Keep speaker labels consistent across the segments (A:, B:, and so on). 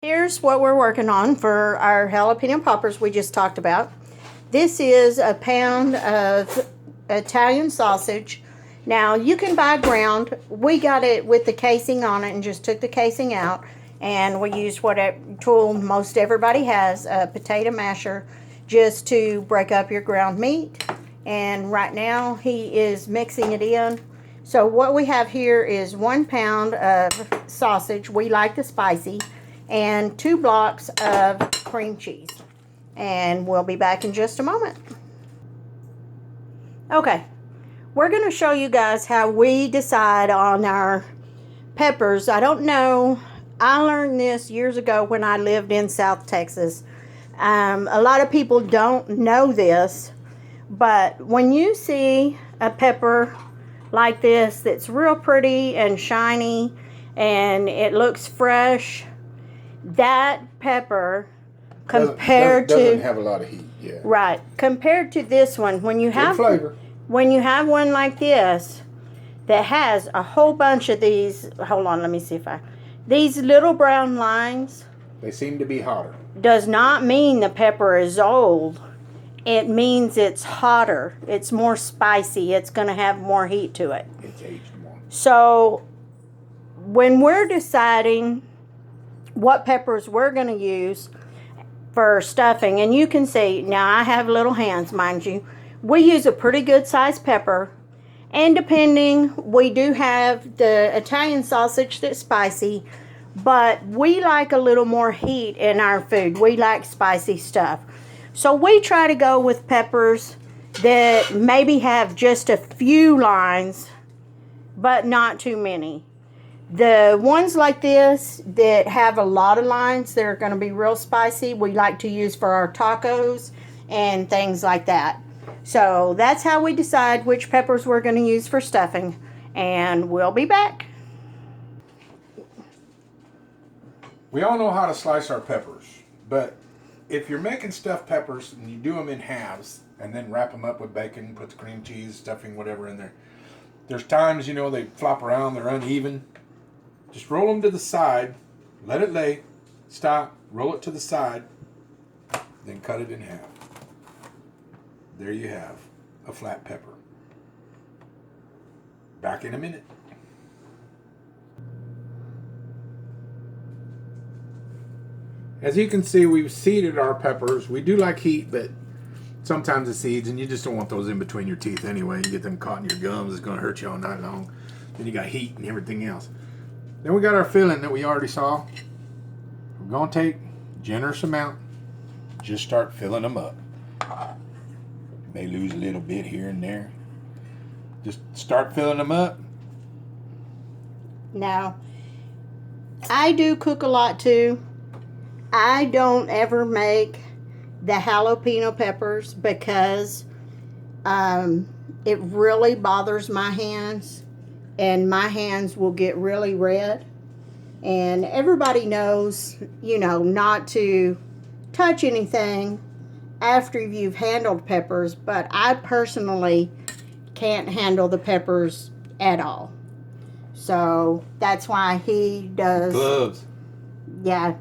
A: Here's what we're working on for our jalapeno poppers we just talked about. This is a pound of Italian sausage. Now you can buy ground. We got it with the casing on it and just took the casing out. And we used what tool most everybody has, a potato masher, just to break up your ground meat. And right now he is mixing it in. So what we have here is 1 pound of sausage. We like the spicy. And 2 blocks of cream cheese. And we'll be back in just a moment. Okay, we're going to show you guys how we decide on our peppers. I don't know, I learned this years ago when I lived in South Texas. A lot of people don't know this, but when you see a pepper like this that's real pretty and shiny and it looks fresh, that pepper compared
B: doesn't have a lot of heat, yeah.
A: Right. Compared to this one, when you have one like this that has a whole bunch of these, hold on, let me see if these little brown lines,
B: they seem to be hotter.
A: Does not mean the pepper is old. It means it's hotter. It's more spicy. It's going to have more heat to it.
B: It's aged more.
A: So when we're deciding what peppers we're going to use for stuffing, and you can see now I have little hands, mind you, we use a pretty good sized pepper, and depending, we do have the Italian sausage that's spicy, but we like a little more heat in our food. We like spicy stuff, so we try to go with peppers that maybe have just a few lines but not too many. The ones like this that have a lot of lines, they're going to be real spicy. We like to use for our tacos and things like that. So that's how we decide which peppers we're going to use for stuffing. And we'll be back.
B: We all know how to slice our peppers, but if you're making stuffed peppers and you do them in halves and then wrap them up with bacon, put the cream cheese, stuffing, whatever in there, there's times, they flop around, they're uneven. Just roll them to the side, let it lay, stop, roll it to the side, then cut it in half. There you have a flat pepper. Back in a minute. As you can see, we've seeded our peppers. We do like heat, but sometimes the seeds, and you just don't want those in between your teeth anyway. You get them caught in your gums, it's going to hurt you all night long. Then you got heat and everything else. Then we got our filling that we already saw. We're going to take a generous amount. Just start filling them up. May lose a little bit here and there. Just start filling them up.
A: Now, I do cook a lot too. I don't ever make the jalapeno peppers because it really bothers my hands. And my hands will get really red. And everybody knows, not to touch anything after you've handled peppers. But I personally can't handle the peppers at all. So that's why he does.
B: Gloves.
A: Yeah,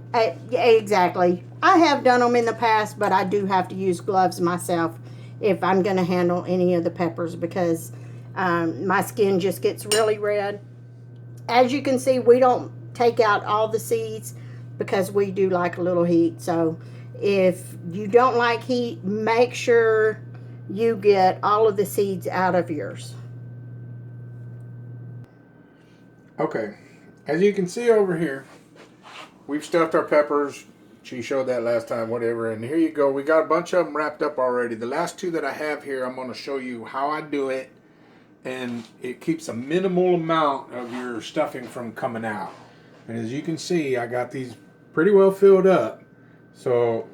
A: exactly. I have done them in the past, but I do have to use gloves myself if I'm going to handle any of the peppers because my skin just gets really red. As you can see, we don't take out all the seeds because we do like a little heat. So if you don't like heat, make sure you get all of the seeds out of yours.
B: Okay, as you can see over here, we've stuffed our peppers. She showed that last time, whatever. And here you go. We got a bunch of them wrapped up already. The last 2 that I have here, I'm going to show you how I do it. And it keeps a minimal amount of your stuffing from coming out. And as you can see, I got these pretty well filled up. So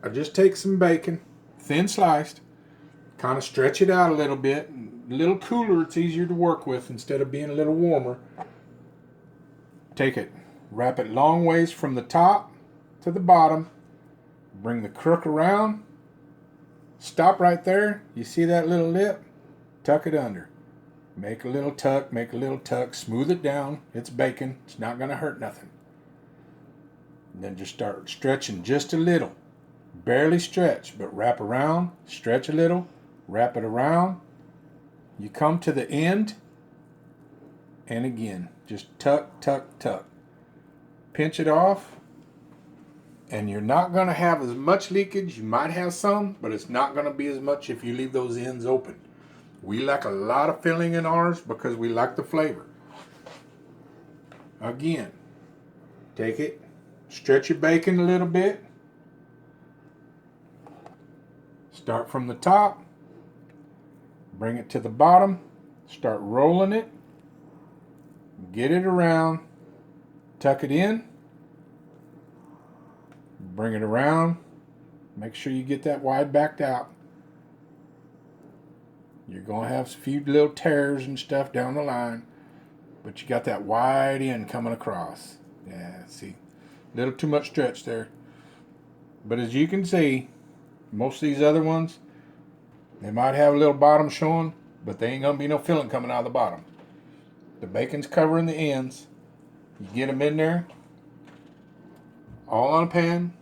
B: I just take some bacon, thin sliced, kind of stretch it out a little bit. A little cooler, it's easier to work with instead of being a little warmer. Take it, wrap it long ways from the top to the bottom. Bring the crook around. Stop right there. You see that little lip? Tuck it under. Make a little tuck, smooth it down. It's bacon. It's not going to hurt nothing. And then just start stretching just a little. Barely stretch, but wrap around, stretch a little, wrap it around. You come to the end, and again, just tuck, tuck, tuck. Pinch it off, and you're not going to have as much leakage. You might have some, but it's not going to be as much if you leave those ends open. We like a lot of filling in ours because we like the flavor. Again, take it, stretch your bacon a little bit. Start from the top, bring it to the bottom, start rolling it, get it around, tuck it in, bring it around, make sure you get that wide backed out. You're going to have a few little tears and stuff down the line, but you got that wide end coming across. Yeah, see, a little too much stretch there. But as you can see, most of these other ones, they might have a little bottom showing, but they ain't going to be no filling coming out of the bottom. The bacon's covering the ends. You get them in there, all on a pan.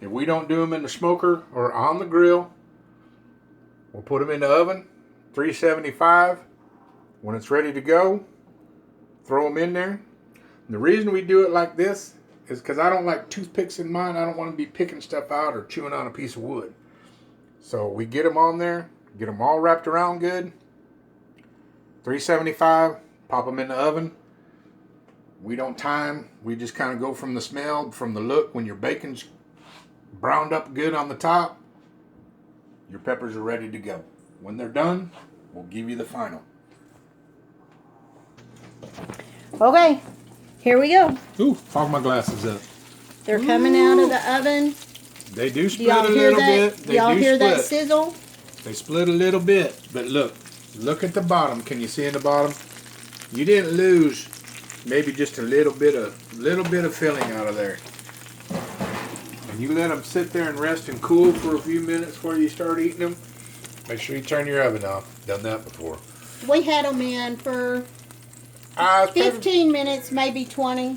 B: If we don't do them in the smoker or on the grill, we'll put them in the oven, 375. When it's ready to go, throw them in there. And the reason we do it like this is because I don't like toothpicks in mine. I don't want to be picking stuff out or chewing on a piece of wood. So we get them on there, get them all wrapped around good. 375, pop them in the oven. We don't time. We just kind of go from the smell, from the look. When your bacon's browned up good on the top, your peppers are ready to go. When they're done, we'll give you the final.
A: Okay, here we go.
B: Ooh, fog my glasses up.
A: They're coming out of the oven.
B: They do
A: Do
B: split
A: y'all
B: a
A: hear
B: little
A: that?
B: bit.
A: Do y'all hear that
B: split.
A: sizzle?
B: They split a little bit, but look at the bottom. Can you see in the bottom? You didn't lose maybe just a little bit of filling out of there. And you let them sit there and rest and cool for a few minutes before you start eating them. Make sure you turn your oven off. Done that before.
A: We had them in for
B: It's
A: 15 minutes, maybe 20.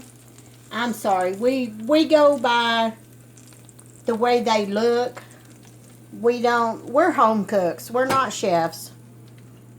A: I'm sorry. We go by the way they look. We're home cooks. We're not chefs.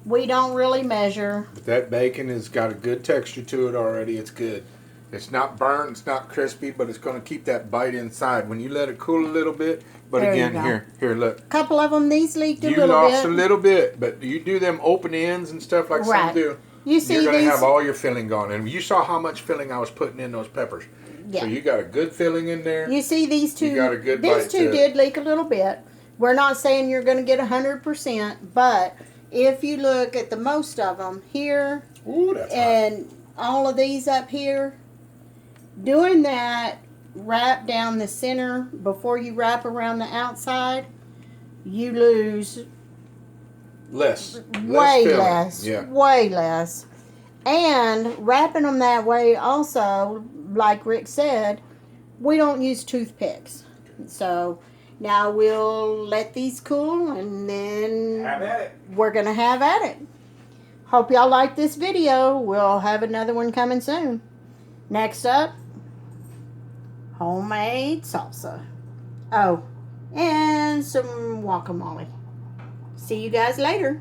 A: We don't really measure.
B: But that bacon has got a good texture to it already. It's good. It's not burnt, it's not crispy, but it's going to keep that bite inside. When you let it cool a little bit, but
A: There you
B: again,
A: go.
B: here, look.
A: A couple of them, these leaked a
B: You
A: little
B: lost
A: bit.
B: a little bit, but you do them open ends and stuff like
A: Right.
B: some do.
A: You see
B: You're going to
A: these?
B: have all your filling gone. And you saw how much filling I was putting in those peppers.
A: Yeah.
B: So you got a good filling in there.
A: You see these two?
B: You got a good
A: these
B: bite
A: two
B: to
A: did leak a little bit. We're not saying you're going to get 100%, but if you look at the most of them here
B: Ooh, that's hot.
A: and all of these up here, doing that wrap down the center before you wrap around the outside, you lose
B: Less.
A: way
B: filling.
A: less.
B: Yeah.
A: Way less. And wrapping them that way also, like Rick said, we don't use toothpicks. So now we'll let these cool and then
B: Have at it.
A: we're going to have at it. Hope y'all like this video. We'll have another one coming soon. Next up, homemade salsa. Oh, and some guacamole. See you guys later.